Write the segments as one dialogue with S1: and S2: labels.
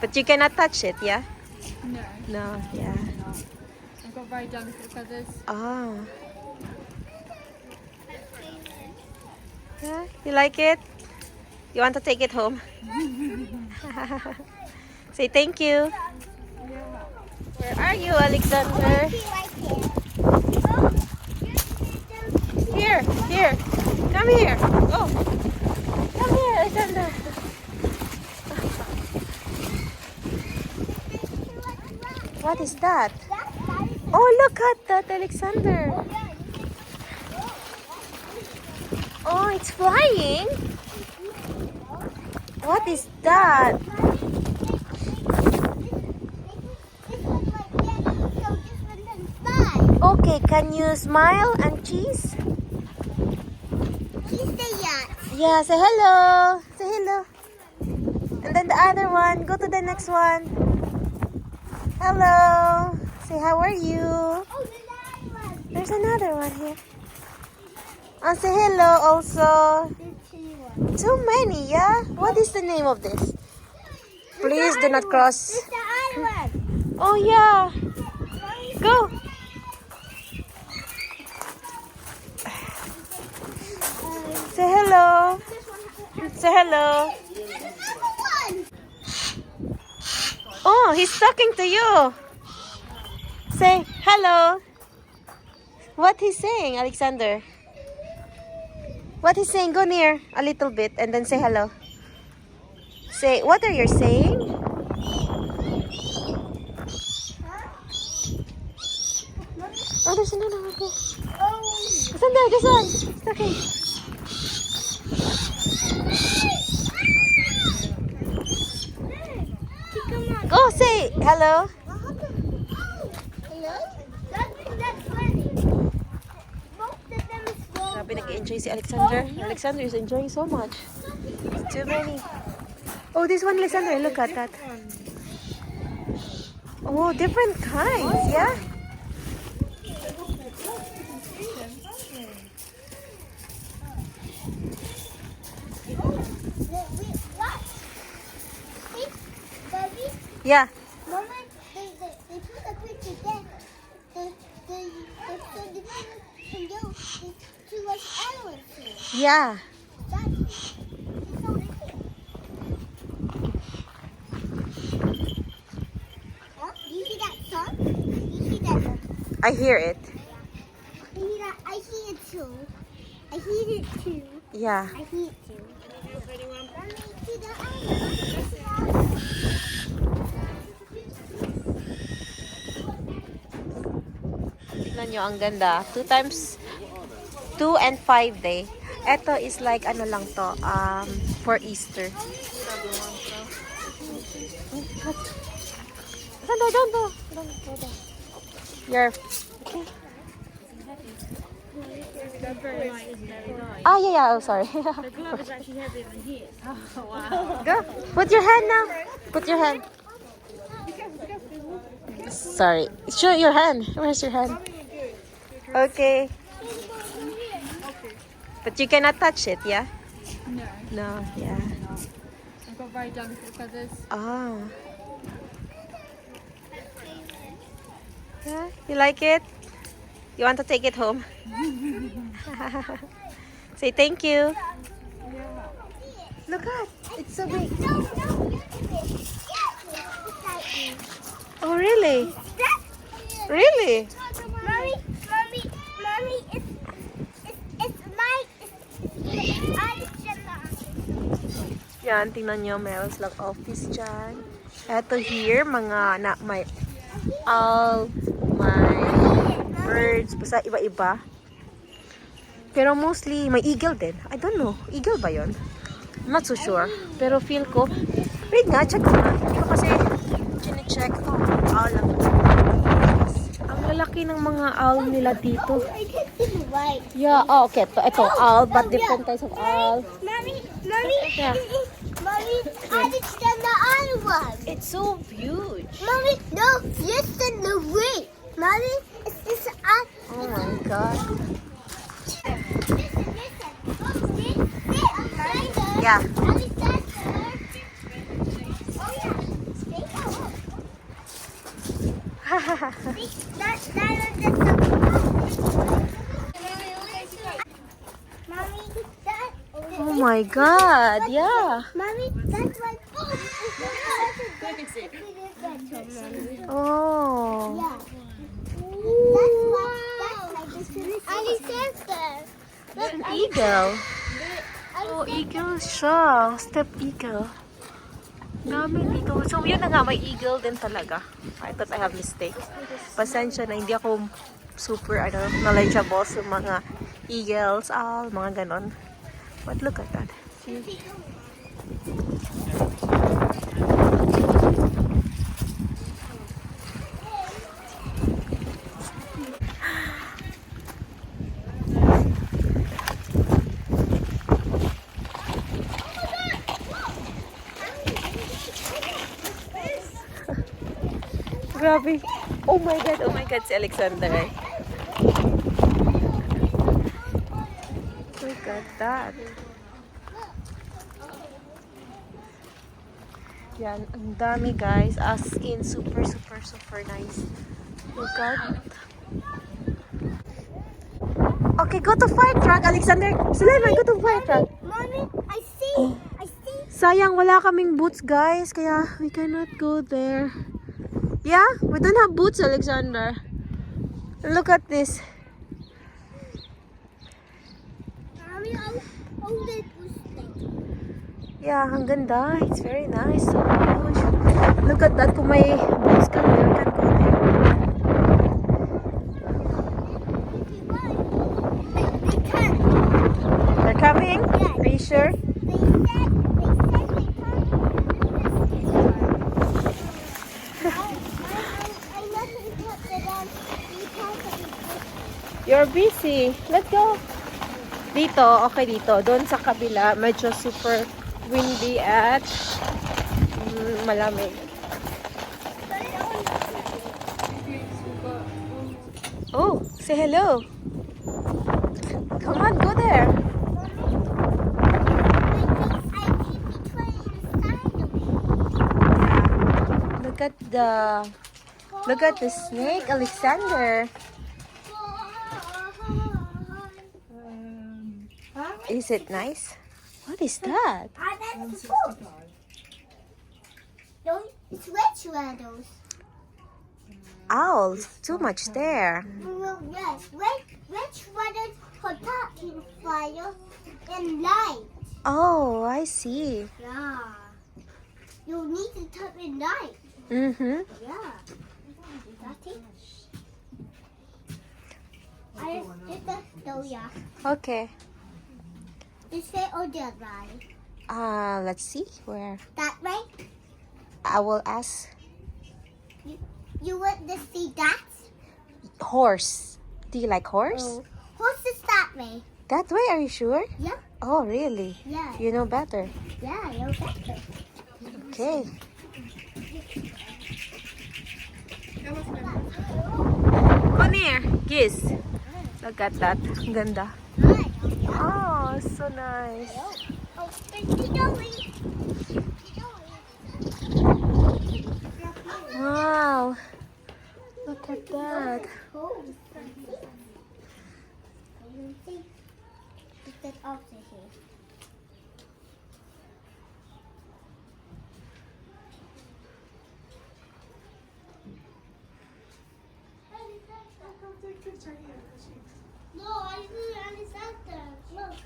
S1: But you cannot touch it, yeah?
S2: No.
S1: No, yeah.
S2: No. I've got very delicate feathers.
S1: Oh. Yeah, you like it? You want to take it home? Say thank you. Where are you, Alexander? Here, here. Come here. Oh. Come here, Alexander. What is that? Oh, look at that, Alexander. Oh, it's flying. What is that? Okay, can you smile and cheese? Yeah, say hello. Say hello. And then the other one. Go to the next one. Hello. Say how are you? There's another one here. And say hello also. Too many, yeah? What is the name of this? Please do not cross. Oh yeah. Go. Say hello. Say hello. Oh, he's talking to you. Say hello. What he's saying, Alexander? What he's saying? Go near a little bit and then say hello. Say, what are you saying? Oh, there's another one here. Alexander, this one. It's okay. Go say hello. Grabe, nag-enjoy si Alexander. Alexander is enjoying so much. It's too many. Oh, this one, Alexander. Look at that. Oh, different kinds, yeah? Yeah.
S3: Mama, they put a picture there. They put the from you to like islands here.
S1: Yeah.
S3: That's you see that song? You see that song?
S1: I hear it.
S3: You see that? I see it too. I hear it too.
S1: Yeah.
S3: I hear it too. Mommy, see the island?
S1: Tignan nyo, ang ganda. 2 times 2 and 5 day. Ito is like ano lang to, for Easter. Don't go. You're okay.
S2: They're very light, isn't it? Very light.
S1: Ah, yeah. Oh, sorry.
S2: The glove is actually heavier than his. Oh, wow.
S1: Go. Put your hand now. Put your hand. Sorry. Show your hand. Where's your hand? Okay. But you cannot touch it, yeah?
S2: No.
S1: No, yeah.
S2: No. I've got very delicate feathers.
S1: Oh. Yeah, you like it? You want to take it home? Say thank you. Look at, it's so big. Oh, really? Really?
S3: Mommy, it's
S1: Yan, tingnan nyo, meron silang office dyan. Eto here, mga may owl, may birds, basta iba-iba. Pero mostly, may eagle din. I don't know, eagle ba yon? I'm not so sure. Pero feel ko, wait nga, check ko nga. Hindi ko kasi chine-check. Oh, owl lang. Ang lalaki ng mga owl nila dito.
S3: I can see the white.
S1: Yeah, oh, okay. Ito owl, but different types of owl.
S3: Mommy,
S1: Yeah.
S3: Mommy, I understand the other one.
S1: It's so huge.
S3: Mommy, no, listen the way. Mommy, it's this
S1: Oh my god.
S3: Listen.
S1: Yeah.
S3: That is the Mommy, that.
S1: Oh my God, yeah.
S3: Mommy, that's my.
S1: Oh.
S3: Yeah. That's my. Alexander.
S1: It's an eagle. Oh, eagle siya. Step eagle. Namin eagle. So, yun na nga, may eagle din talaga. I thought I have mistake. Pasensya na, hindi ako super, knowledgeable sa mga eagles, mga ganon. But look at that. See? Grabe. Oh my God, si Alexander. Look at that. Yan, ang dami guys. As in, super nice. Look at. Okay, go to fire truck, Alexander. Sulaiman, go to fire truck.
S3: Mommy, I see.
S1: Sayang, wala kaming boots guys. Kaya we cannot go there. Yeah, we don't have boots, Alexander. Look at this.
S3: Mommy, I'll let you stay.
S1: Yeah, ang ganda. It's very nice. So huge. Look at that. Kung may boots ka, we can go there.
S3: They can't.
S1: They're coming?
S3: Yeah.
S1: Are you sure?
S3: They said they can't. I'm not interested in because
S1: You're busy. Let's go. Dito, okay dito. Doon sa kabila, medyo super windy at malamig. Oh, say hello. Come on, go there. Look at the snake, Alexander. Is it nice? What is that?
S3: That's the food. Don't switch those.
S1: Owls. Too much there.
S3: Yes, which one is protecting fire and light?
S1: Oh, I see.
S3: Yeah. You need to turn it light.
S1: Mm-hmm.
S3: Yeah. That's it. I did the yeah.
S1: Okay.
S3: This way or the other way?
S1: Let's see where.
S3: That way?
S1: I will ask.
S3: You want to see that?
S1: Horse. Do you like horse?
S3: Oh. Horse is that way.
S1: That way, are you sure?
S3: Yeah.
S1: Oh, really?
S3: Yeah.
S1: You know better.
S3: Yeah, you're better.
S1: Okay. Come here. Kiss. Look at that. Ang ganda. Oh, so nice.
S3: Oh, there's
S1: Wow. Look at that.
S3: Oh, get off to here. No, I didn't understand that. Look.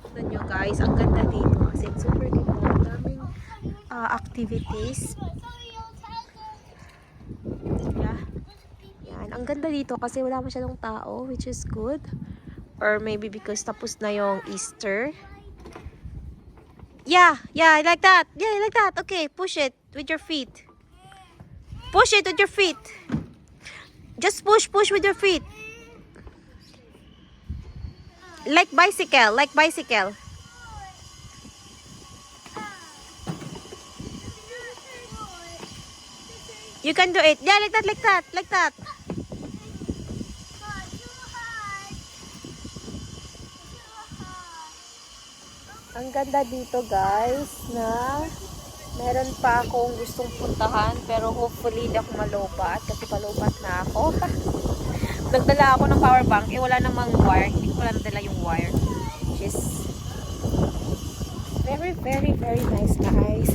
S1: Tignan nyo guys, ang ganda dito. Kasi super dito. Ang daming activities. Yeah. Yan. Ang ganda dito kasi wala masyadong tao, which is good. Or maybe because tapos na yung Easter. Yeah, like that. Yeah, like that. Okay, push it with your feet. Push it with your feet. Just push with your feet. Like bicycle. You can do it. Yeah, like that. Ang ganda dito, guys, na Meron pa akong gustong puntahan, pero hopefully hindi ako malobat kasi palobat na ako. Nagdala ako ng power bank, wala namang wire. Hindi ko pala nadala yung wire. Which is very, very, very nice, guys.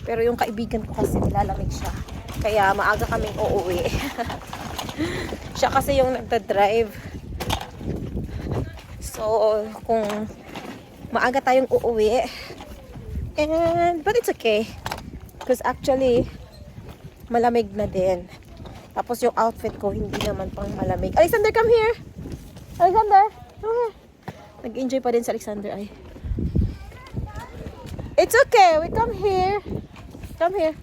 S1: Pero yung kaibigan ko kasi nilalamig siya. Kaya maaga kaming uuwi. Siya kasi yung nagda-drive. So, kung maaga tayong uuwi, but it's okay. Because actually, malamig na din. Tapos yung outfit ko, hindi naman pang malamig. Alexander, come here! Alexander, come here. Nag-enjoy pa din si Alexander, ay. It's okay, we come here. Come here.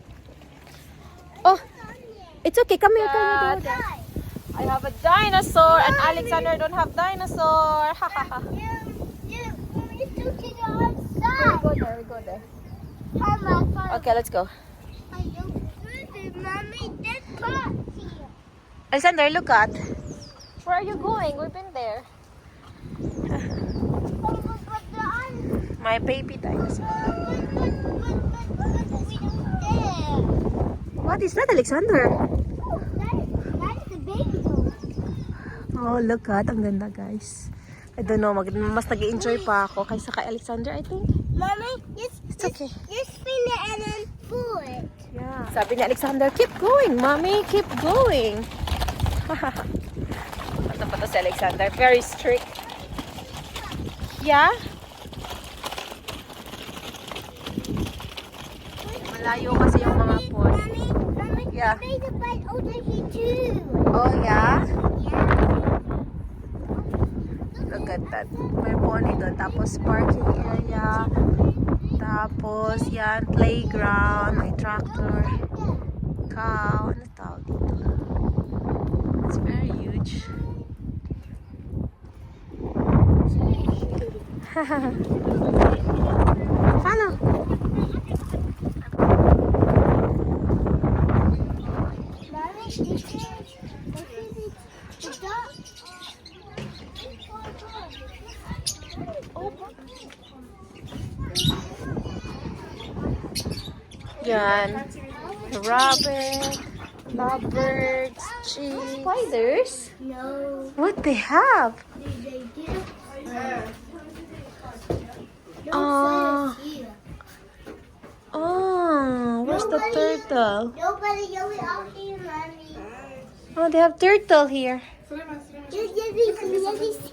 S1: Oh, it's okay, come here, come here. I have a dinosaur and Alexander don't have dinosaur. Ha ha ha. We go there. Okay, let's go. Alexander, look at. Where are you going? We've been there. My baby dinosaur. What is that, Alexander? Oh, look at. Ang ganda, guys. I don't know. Mas nag-enjoy pa ako kaysa kay Alexander, I think.
S3: Mommy,
S1: It's okay.
S3: you spin it and then pull it.
S1: Yeah. Sabi ni Alexander, keep going, mommy. Keep going. Ito pa to si Alexander. Very strict. Yeah? Malayo kasi yung mga pond.
S3: Mommy,
S1: Yeah.
S3: I made a bite over here too.
S1: Oh, yeah?
S3: Yeah.
S1: Look at that. May pony doon. Tapos parking area. Tapos yan, playground. May tractor. Cow. Ano tawag dito? It's very huge. Paano?
S3: Mommy, this is the dog.
S1: Yan. Rabbit. Lovebirds. Cheese. Spiders?
S3: No,
S1: What they have?
S3: they do.
S1: Oh. Oh, where's the turtle?
S3: Nobody going out here, Mommy.
S1: Oh, they have turtle here.
S3: You see